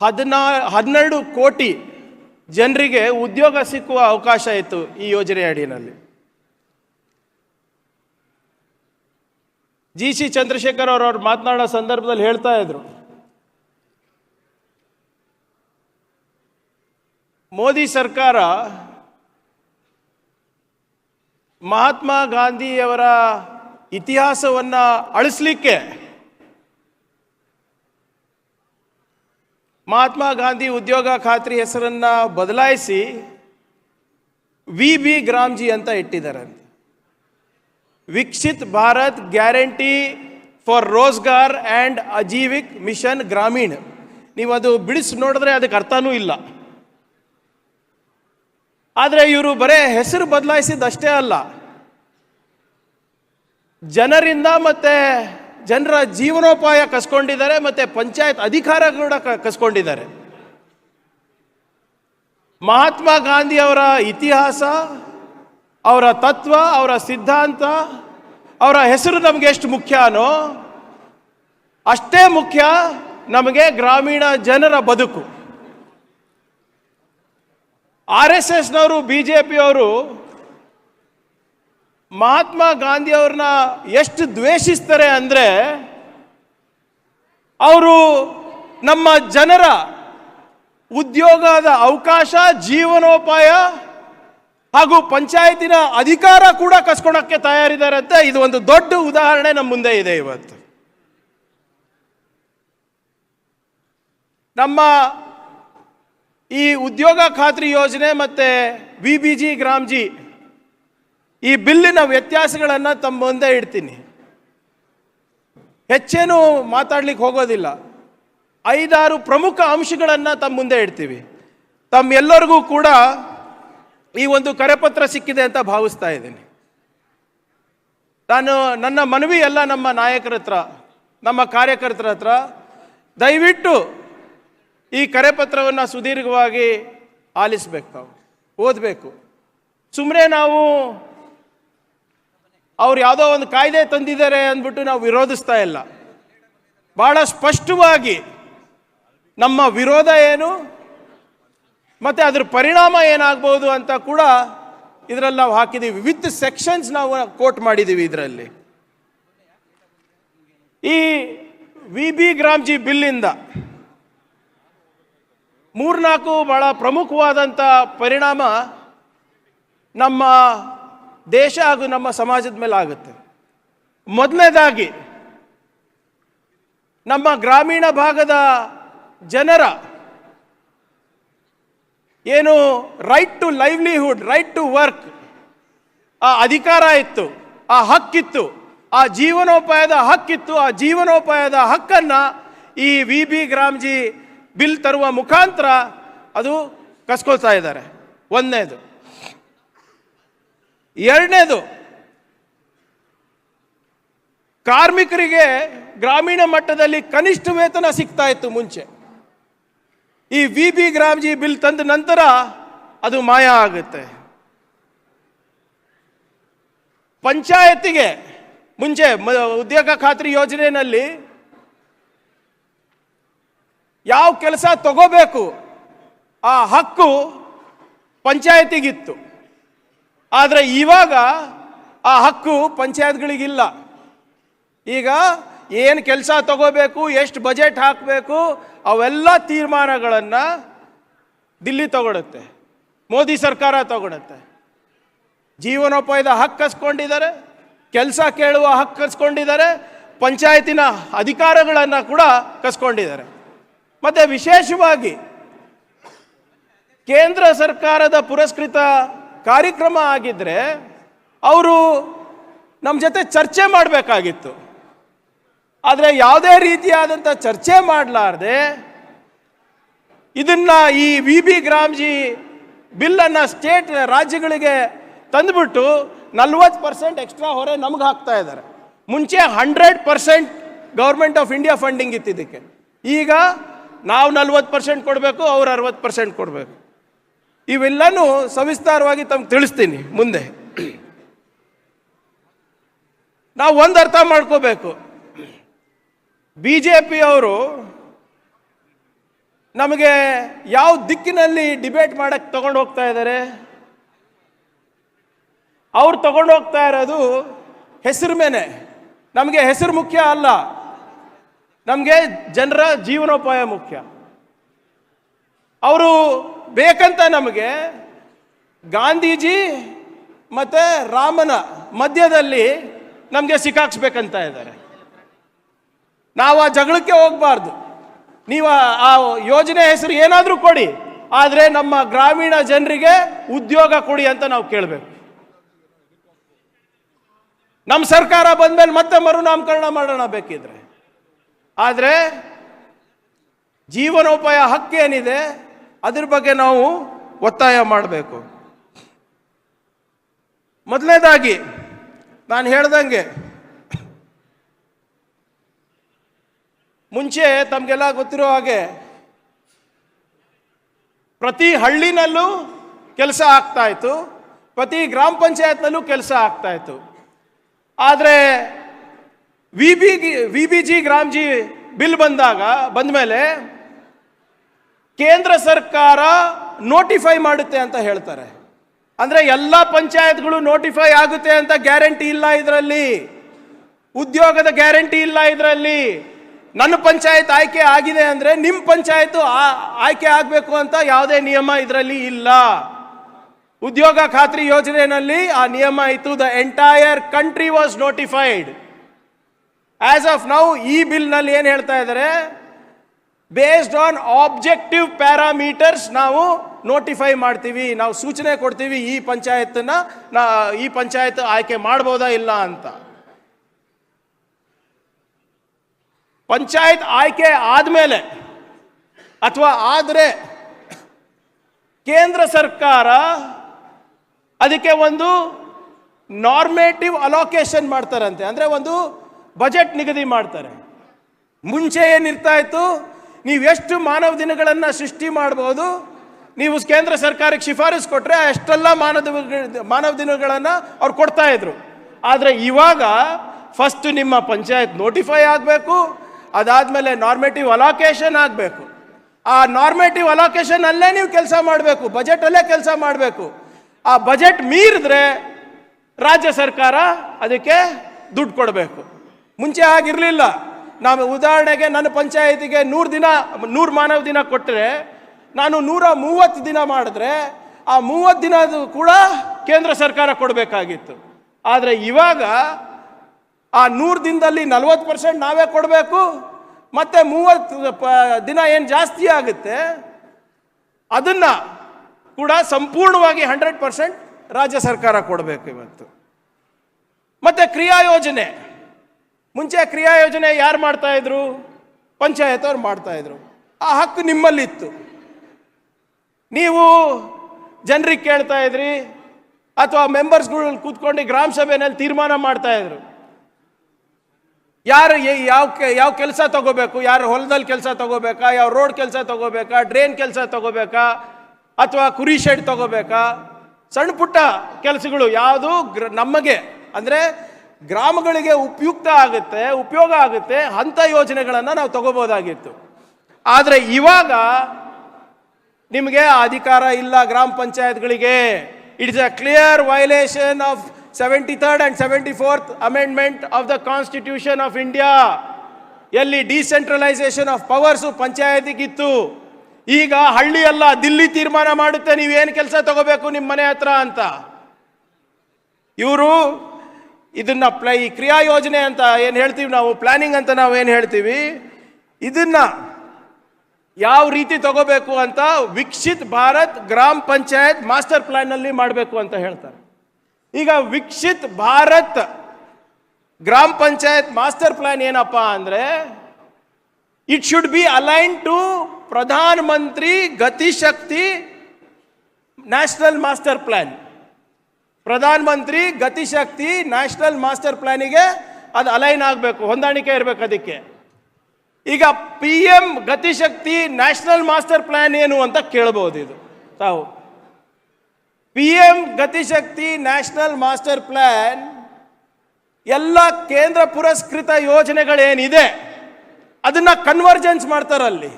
12 ಕೋಟಿ ಜನರಿಗೆ ಉದ್ಯೋಗ ಸಿಕ್ಕುವ ಅವಕಾಶ ಇತ್ತು ಈ ಯೋಜನೆ ಅಡಿಯಲ್ಲಿ. ಜಿ ಸಿ ಚಂದ್ರಶೇಖರ್ ಅವರು ಮಾತನಾಡೋ ಸಂದರ್ಭದಲ್ಲಿ ಹೇಳ್ತಾ ಇದ್ರು, ಮೋದಿ ಸರ್ಕಾರ ಮಹಾತ್ಮ ಗಾಂಧಿಯವರ ಇತಿಹಾಸವನ್ನು ಅಳಿಸ್ಲಿಕ್ಕೆ ಮಹಾತ್ಮ ಗಾಂಧಿ ಉದ್ಯೋಗ ಖಾತ್ರಿ ಹೆಸರನ್ನು ಬದಲಾಯಿಸಿ ವಿ ಗ್ರಾಮ್ಜಿ ಅಂತ ಇಟ್ಟಿದ್ದಾರೆ. Viksit Bharat guarantee for Rozgar and Ajeevika mission Gramin. ನೀವು ಅದು ಬಿಡಿಸಿ ನೋಡಿದ್ರೆ ಅದಕ್ಕೆ ಅರ್ಥನೂ ಇಲ್ಲ. ಆದರೆ ಇವರು ಬರೇ ಹೆಸರು ಬದಲಾಯಿಸಿದ್ದಷ್ಟೇ ಅಲ್ಲ, ಜನರಿಂದ ಮತ್ತು ಜನರ ಜೀವನೋಪಾಯ ಕಸ್ಕೊಂಡಿದ್ದಾರೆ, ಮತ್ತು ಪಂಚಾಯತ್ ಅಧಿಕಾರ ಕೂಡ ಕಸ್ಕೊಂಡಿದ್ದಾರೆ. ಮಹಾತ್ಮ ಗಾಂಧಿಯವರ ಇತಿಹಾಸ, ಅವರ ತತ್ವ, ಅವರ ಸಿದ್ಧಾಂತ, ಅವರ ಹೆಸರು ನಮಗೆ ಎಷ್ಟು ಮುಖ್ಯನೋ ಅಷ್ಟೇ ಮುಖ್ಯ ನಮಗೆ ಗ್ರಾಮೀಣ ಜನರ ಬದುಕು. RSSನವರು, BJPಯವರು ಮಹಾತ್ಮ ಗಾಂಧಿಯವ್ರನ್ನ ಎಷ್ಟು ದ್ವೇಷಿಸ್ತಾರೆ ಅಂದರೆ, ಅವರು ನಮ್ಮ ಜನರ ಉದ್ಯೋಗದ ಅವಕಾಶ, ಜೀವನೋಪಾಯ ಹಾಗೂ ಪಂಚಾಯತಿನ ಅಧಿಕಾರ ಕೂಡ ಕಸ್ಕೊಳಕ್ಕೆ ತಯಾರಿದ್ದಾರೆ ಅಂತ ಇದು ಒಂದು ದೊಡ್ಡ ಉದಾಹರಣೆ ನಮ್ಮ ಮುಂದೆ ಇದೆ ಇವತ್ತು. ನಮ್ಮ ಈ ಉದ್ಯೋಗ ಖಾತ್ರಿ ಯೋಜನೆ ಮತ್ತು VBG ಗ್ರಾಮ್ಜಿ ಈ ಬಿಲ್ಲಿನ ವ್ಯತ್ಯಾಸಗಳನ್ನು ತಮ್ಮ ಮುಂದೆ ಇಡ್ತೀನಿ. ಹೆಚ್ಚೇನು ಮಾತಾಡ್ಲಿಕ್ಕೆ ಹೋಗೋದಿಲ್ಲ. 5-6 ಪ್ರಮುಖ ಅಂಶಗಳನ್ನು ತಮ್ಮ ಮುಂದೆ ಇಡ್ತೀವಿ. ತಮ್ಮೆಲ್ಲರಿಗೂ ಕೂಡ ಈ ಒಂದು ಕರೆಪತ್ರ ಸಿಕ್ಕಿದೆ ಅಂತ ಭಾವಿಸ್ತಾ ಇದ್ದೀನಿ. ನನ್ನ ಮನವಿ ಎಲ್ಲ ನಮ್ಮ ನಾಯಕರ ಹತ್ರ, ನಮ್ಮ ಕಾರ್ಯಕರ್ತರ ಹತ್ರ, ದಯವಿಟ್ಟು ಈ ಕರೆಪತ್ರವನ್ನು ಸುದೀರ್ಘವಾಗಿ ಆಲಿಸಬೇಕು, ನಾವು ಓದಬೇಕು. ಸುಮ್ಮನೆ ನಾವು ಅವ್ರು ಯಾವುದೋ ಒಂದು ಕಾಯ್ದೆ ತಂದಿದ್ದಾರೆ ಅಂದ್ಬಿಟ್ಟು ನಾವು ವಿರೋಧಿಸ್ತಾ ಇಲ್ಲ. ಭಾಳ ಸ್ಪಷ್ಟವಾಗಿ ನಮ್ಮ ವಿರೋಧ ಏನು ಮತ್ತು ಅದ್ರ ಪರಿಣಾಮ ಏನಾಗ್ಬೋದು ಅಂತ ಕೂಡ ಇದರಲ್ಲಿ ನಾವು ಹಾಕಿದ್ದೀವಿ. ವಿತ್ ಸೆಕ್ಷನ್ಸ್ ನಾವು ಕೋಟ್ ಮಾಡಿದ್ದೀವಿ. ಇದರಲ್ಲಿ ಈ VB ಗ್ರಾಮ್ಜಿ ಬಿಲ್ಲಿಂದ 3-4 ಭಾಳ ಪ್ರಮುಖವಾದಂಥ ಪರಿಣಾಮ ನಮ್ಮ ದೇಶ ಹಾಗೂ ನಮ್ಮ ಸಮಾಜದ ಮೇಲೆ ಆಗುತ್ತೆ. ಮೊದಲನೇದಾಗಿ, ನಮ್ಮ ಗ್ರಾಮೀಣ ಭಾಗದ ಜನರ ಏನು right to livelihood, right to work, ಆ ಅಧಿಕಾರ ಇತ್ತು, ಆ ಹಕ್ಕಿತ್ತು, ಆ ಜೀವನೋಪಾಯದ ಹಕ್ಕಿತ್ತು. ಆ ಜೀವನೋಪಾಯದ ಹಕ್ಕನ್ನು ಈ VB ಗ್ರಾಮ್ಜಿ ಬಿಲ್ ತರುವ ಮುಖಾಂತರ ಅದು ಕಸ್ಕೊಳ್ತಾ ಇದ್ದಾರೆ. ಒಂದನೇದು. ಎರಡನೇದು, ಕಾರ್ಮಿಕರಿಗೆ ಗ್ರಾಮೀಣ ಮಟ್ಟದಲ್ಲಿ ಕನಿಷ್ಠ ವೇತನ ಸಿಗ್ತಾ ಇತ್ತು ಮುಂಚೆ. ಈ VB ಗ್ರಾಮ್ಜಿ ಬಿಲ್ ತಂದ ನಂತರ ಅದು ಮಾಯ ಆಗುತ್ತೆ. ಪಂಚಾಯತಿಗೆ ಮುಂಚೆ ಉದ್ಯೋಗ ಖಾತ್ರಿ ಯೋಜನೆಯಲ್ಲಿ ಯಾವ ಕೆಲಸ ತಗೋಬೇಕು ಆ ಹಕ್ಕು ಪಂಚಾಯತಿಗಿತ್ತು. ಆದರೆ ಇವಾಗ ಆ ಹಕ್ಕು ಪಂಚಾಯತ್ಗಳಿಗಿಲ್ಲ. ಈಗ ಏನು ಕೆಲಸ ತಗೋಬೇಕು, ಎಷ್ಟು ಬಜೆಟ್ ಹಾಕಬೇಕು, ಅವೆಲ್ಲ ತೀರ್ಮಾನಗಳನ್ನು ದಿಲ್ಲಿ ತಗೊಳುತ್ತೆ, ಮೋದಿ ಸರ್ಕಾರ ತಗೊಳುತ್ತೆ. ಜೀವನೋಪಾಯದ ಹಕ್ಕು ಕಸ್ಕೊಂಡಿದ್ದಾರೆ, ಕೆಲಸ ಕೇಳುವ ಹಕ್ಕು ಕಸ್ಕೊಂಡಿದ್ದಾರೆ, ಪಂಚಾಯತಿನ ಅಧಿಕಾರಗಳನ್ನು ಕೂಡ ಕಸ್ಕೊಂಡಿದ್ದಾರೆ. ಮತ್ತು ವಿಶೇಷವಾಗಿ ಕೇಂದ್ರ ಸರ್ಕಾರದ ಪುರಸ್ಕೃತ ಕಾರ್ಯಕ್ರಮ ಆಗಿದ್ದರೆ ಅವರು ನಮ್ಮ ಜೊತೆ ಚರ್ಚೆ ಮಾಡಬೇಕಾಗಿತ್ತು. ಆದರೆ ಯಾವುದೇ ರೀತಿಯಾದಂಥ ಚರ್ಚೆ ಮಾಡಲಾರ್ದೆ ಇದನ್ನು ಈ VB ಗ್ರಾಮ್ಜಿ ಬಿಲ್ಲನ್ನು ರಾಜ್ಯಗಳಿಗೆ ತಂದುಬಿಟ್ಟು 40% ಎಕ್ಸ್ಟ್ರಾ ಹೊರೆ ನಮ್ಗೆ ಹಾಕ್ತಾ ಇದ್ದಾರೆ. ಮುಂಚೆ 100% ಗೌರ್ಮೆಂಟ್ ಆಫ್ ಇಂಡಿಯಾ ಫಂಡಿಂಗ್ ಇತ್ತಿದ್ದಕ್ಕೆ. ಈಗ ನಾವು 40% ಕೊಡಬೇಕು, ಅವ್ರು 60% ಕೊಡಬೇಕು. ಇವೆಲ್ಲನೂ ಸವಿಸ್ತಾರವಾಗಿ ತಮ್ಗೆ ತಿಳಿಸ್ತೀನಿ ಮುಂದೆ. ನಾವು ಒಂದು ಅರ್ಥ ಮಾಡ್ಕೋಬೇಕು, BJPಯವರು ನಮಗೆ ಯಾವ ದಿಕ್ಕಿನಲ್ಲಿ ಡಿಬೇಟ್ ಮಾಡಕ್ಕೆ ತಗೊಂಡು ಹೋಗ್ತಾ ಇದ್ದಾರೆ? ಅವ್ರು ತಗೊಂಡು ಹೋಗ್ತಾ ಇರೋದು ಹೆಸರು ಮೇಲೆ. ನಮಗೆ ಹೆಸರು ಮುಖ್ಯ ಅಲ್ಲ, ನಮಗೆ ಜನರ ಜೀವನೋಪಾಯ ಮುಖ್ಯ. ಅವರು ಬೇಕಂತ ನಮಗೆ ಗಾಂಧೀಜಿ ಮತ್ತು ರಾಮನ ಮಧ್ಯದಲ್ಲಿ ನಮಗೆ ಸಿಕ್ಕಾಕ್ಸ್ಬೇಕಂತ ಇದ್ದಾರೆ. ನಾವು ಆ ಜಗಳಕ್ಕೆ ಹೋಗಬಾರ್ದು. ನೀವು ಆ ಯೋಜನೆ ಹೆಸರು ಏನಾದರೂ ಕೊಡಿ, ಆದರೆ ನಮ್ಮ ಗ್ರಾಮೀಣ ಜನರಿಗೆ ಉದ್ಯೋಗ ಕೊಡಿ ಅಂತ ನಾವು ಕೇಳಬೇಕು. ನಮ್ಮ ಸರ್ಕಾರ ಬಂದಮೇಲೆ ಮತ್ತೆ ಮರುನಾಮಕರಣ ಮಾಡೋಣ ಬೇಕಿದ್ರೆ. ಆದರೆ ಜೀವನೋಪಾಯ ಹಕ್ಕು ಏನಿದೆ ಅದ್ರ ಬಗ್ಗೆ ನಾವು ಒತ್ತಾಯ ಮಾಡಬೇಕು. ಮೊದಲನೇದಾಗಿ ನಾನು ಹೇಳ್ದಂಗೆ, ಮುಂಚೆ ತಮಗೆಲ್ಲ ಗೊತ್ತಿರೋ ಹಾಗೆ ಪ್ರತಿ ಹಳ್ಳಿನಲ್ಲೂ ಕೆಲಸ ಆಗ್ತಾ ಇತ್ತು, ಪ್ರತಿ ಗ್ರಾಮ ಪಂಚಾಯತ್ನಲ್ಲೂ ಕೆಲಸ ಆಗ್ತಾ ಇತ್ತು. ಆದರೆ V B G G RAM G bill ಬಂದಮೇಲೆ ಕೇಂದ್ರ ಸರ್ಕಾರ ನೋಟಿಫೈ ಮಾಡುತ್ತೆ ಅಂತ ಹೇಳ್ತಾರೆ. ಅಂದರೆ ಎಲ್ಲ ಪಂಚಾಯತ್ಗಳು ನೋಟಿಫೈ ಆಗುತ್ತೆ ಅಂತ ಗ್ಯಾರಂಟಿ ಇಲ್ಲ ಇದರಲ್ಲಿ, ಉದ್ಯೋಗದ ಗ್ಯಾರಂಟಿ ಇಲ್ಲ ಇದರಲ್ಲಿ. ನನ್ನ ಪಂಚಾಯತ್ ಆಯ್ಕೆ ಆಗಿದೆ ಅಂದರೆ ನಿಮ್ಮ ಪಂಚಾಯತ್ ಆಯ್ಕೆ ಆಗಬೇಕು ಅಂತ ಯಾವುದೇ ನಿಯಮ ಇದರಲ್ಲಿ ಇಲ್ಲ. ಉದ್ಯೋಗ ಖಾತ್ರಿ ಯೋಜನೆಯಲ್ಲಿ ಆ ನಿಯಮ ಇತ್ತು. The entire country was notified. As of now ಈ ಬಿಲ್ನಲ್ಲಿ ಏನು ಹೇಳ್ತಾ ಇದ್ದಾರೆ, ಬೇಸ್ಡ್ ಆನ್ ಆಬ್ಜೆಕ್ಟಿವ್ ಪ್ಯಾರಾಮೀಟರ್ಸ್ ನಾವು ನೋಟಿಫೈ ಮಾಡ್ತೀವಿ, ನಾವು ಸೂಚನೆ ಕೊಡ್ತೀವಿ ಈ ಪಂಚಾಯತ್ ಆಯ್ಕೆ ಮಾಡ್ಬೋದಾ ಇಲ್ಲ ಅಂತ. ಪಂಚಾಯತ್ ಆಯ್ಕೆ ಆದಮೇಲೆ ಅಥವಾ ಆದರೆ ಕೇಂದ್ರ ಸರ್ಕಾರ ಅದಕ್ಕೆ ಒಂದು ನಾರ್ಮೇಟಿವ್ ಅಲೋಕೇಶನ್ ಮಾಡ್ತಾರಂತೆ. ಅಂದರೆ ಒಂದು ಬಜೆಟ್ ನಿಗದಿ ಮಾಡ್ತಾರೆ. ಮುಂಚೆ ಏನಿರ್ತಾ ಇತ್ತು, ನೀವು ಎಷ್ಟು ಮಾನವ ದಿನಗಳನ್ನು ಸೃಷ್ಟಿ ಮಾಡ್ಬೋದು, ನೀವು ಕೇಂದ್ರ ಸರ್ಕಾರಕ್ಕೆ ಶಿಫಾರಸು ಕೊಟ್ಟರೆ ಅಷ್ಟೆಲ್ಲ ಮಾನವ ದಿನಗಳನ್ನು ಅವ್ರು ಕೊಡ್ತಾ ಇದ್ರು. ಆದರೆ ಇವಾಗ ಫಸ್ಟ್ ನಿಮ್ಮ ಪಂಚಾಯತ್ ನೋಟಿಫೈ ಆಗಬೇಕು, ಅದಾದಮೇಲೆ ನಾರ್ಮೇಟಿವ್ ಅಲೋಕೇಶನ್ ಆಗಬೇಕು. ಆ ನಾರ್ಮೇಟಿವ್ ಅಲೋಕೇಶನ್ ಅಲ್ಲೇ ನೀವು ಕೆಲಸ ಮಾಡಬೇಕು, ಬಜೆಟಲ್ಲೇ ಕೆಲಸ ಮಾಡಬೇಕು. ಆ ಬಜೆಟ್ ಮೀರಿದ್ರೆ ರಾಜ್ಯ ಸರ್ಕಾರ ಅದಕ್ಕೆ ದುಡ್ಡು ಕೊಡಬೇಕು. ಮುಂಚೆ ಆಗಿರಲಿಲ್ಲ. ನಾವು ಉದಾಹರಣೆಗೆ ನನ್ನ ಪಂಚಾಯತಿಗೆ 100 ಮಾನವ ದಿನ ಕೊಟ್ಟರೆ ನಾನು 130 ದಿನ ಮಾಡಿದ್ರೆ ಆ 30 ದಿನದು ಕೂಡ ಕೇಂದ್ರ ಸರ್ಕಾರ ಕೊಡಬೇಕಾಗಿತ್ತು. ಆದರೆ ಇವಾಗ ಆ 100 ದಿನದಲ್ಲಿ 40% ನಾವೇ ಕೊಡಬೇಕು, ಮತ್ತು 30 ದಿನ ಏನು ಜಾಸ್ತಿ ಆಗುತ್ತೆ ಅದನ್ನು ಕೂಡ ಸಂಪೂರ್ಣವಾಗಿ 100% ರಾಜ್ಯ ಸರ್ಕಾರ ಕೊಡಬೇಕು ಇವತ್ತು. ಮತ್ತು ಕ್ರಿಯಾ ಯೋಜನೆ, ಮುಂಚೆ ಕ್ರಿಯಾ ಯೋಜನೆ ಯಾರು ಮಾಡ್ತಾಯಿದ್ರು? ಪಂಚಾಯತ್ ಅವ್ರು ಮಾಡ್ತಾಯಿದ್ರು. ಆ ಹಕ್ಕು ನಿಮ್ಮಲ್ಲಿತ್ತು. ನೀವು ಜನರಿಗೆ ಕೇಳ್ತಾ ಇದ್ರಿ ಅಥವಾ ಮೆಂಬರ್ಸ್ಗಳು ಕೂತ್ಕೊಂಡು ಗ್ರಾಮ ಸಭೆಯಲ್ಲಿ ತೀರ್ಮಾನ ಮಾಡ್ತಾಯಿದ್ರು. ಯಾರು ಯಾವ ಕೆಲಸ ತಗೋಬೇಕು, ಯಾರು ಹೊಲದಲ್ಲಿ ಕೆಲಸ ತಗೋಬೇಕಾ, ಯಾವ ರೋಡ್ ಕೆಲಸ ತಗೋಬೇಕಾ, ಡ್ರೈನ್ ಕೆಲಸ ತಗೋಬೇಕಾ, ಅಥವಾ ಕುರಿ ಶೆಡ್ ತಗೋಬೇಕಾ, ಸಣ್ಣ ಪುಟ್ಟ ಕೆಲಸಗಳು ಯಾವುದು ನಮಗೆ ಅಂದರೆ ಗ್ರಾಮಗಳಿಗೆ ಉಪಯೋಗ ಆಗುತ್ತೆ ಅಂಥ ಯೋಜನೆಗಳನ್ನು ನಾವು ತಗೋಬೋದಾಗಿತ್ತು. ಆದರೆ ಇವಾಗ ನಿಮಗೆ ಅಧಿಕಾರ ಇಲ್ಲ ಗ್ರಾಮ ಪಂಚಾಯತ್ಗಳಿಗೆ. It is a clear violation of 73rd and 74th amendment of the constitution of India, ಎಲ್ಲಿ ಡಿಸೆಂಟ್ರಲೈಸೇಷನ್ ಆಫ್ ಪವರ್ಸು ಪಂಚಾಯತಿಗಿತ್ತು. ಈಗ ಹಳ್ಳಿ ಅಲ್ಲ, ದಿಲ್ಲಿ ತೀರ್ಮಾನ ಮಾಡುತ್ತೆ ನೀವೇನು ಕೆಲಸ ತಗೋಬೇಕು ನಿಮ್ಮ ಮನೆ ಹತ್ರ ಅಂತ. ಇವರು ಇದನ್ನ ಈ ಕ್ರಿಯಾ ಯೋಜನೆ ಅಂತ ಏನು ಹೇಳ್ತೀವಿ ನಾವು, ಪ್ಲಾನಿಂಗ್ ಅಂತ ನಾವು ಏನು ಹೇಳ್ತೀವಿ, ಇದನ್ನ ಯಾವ ರೀತಿ ತಗೋಬೇಕು ಅಂತ ವಿಕಸಿತ್ ಭಾರತ್ ಗ್ರಾಮ ಪಂಚಾಯತ್ ಮಾಸ್ಟರ್ ಪ್ಲಾನ್ನಲ್ಲಿ ಮಾಡಬೇಕು ಅಂತ ಹೇಳ್ತಾರೆ. ಈಗ ವಿಕಸಿತ್ ಭಾರತ್ ಗ್ರಾಮ ಪಂಚಾಯತ್ ಮಾಸ್ಟರ್ ಪ್ಲಾನ್ ಏನಪ್ಪ ಅಂದರೆ, it should be align to ಪ್ರಧಾನ ಮಂತ್ರಿ ಗತಿಶಕ್ತಿ ನ್ಯಾಷನಲ್ ಮಾಸ್ಟರ್ ಪ್ಲಾನ್. ಪ್ರಧಾನ ಮಂತ್ರಿ ಗತಿಶಕ್ತಿ ನ್ಯಾಷನಲ್ ಮಾಸ್ಟರ್ ಪ್ಲಾನಿಗೆ ಅದು ಅಲೈನ್ ಆಗಬೇಕು, ಹೊಂದಾಣಿಕೆ ಇರಬೇಕು ಅದಕ್ಕೆ. ಈಗ PM Gatishakti national master plan ಏನು ಅಂತ ಕೇಳಬಹುದು. ಇದು ತಾವು PM Gatishakti national master plan ಎಲ್ಲ ಕೇಂದ್ರ ಪುರಸ್ಕೃತ ಯೋಜನೆಗಳೇನಿದೆ ಅದನ್ನ ಕನ್ವರ್ಜೆನ್ಸ್ ಮಾಡ್ತಾರಲ್ಲಿ.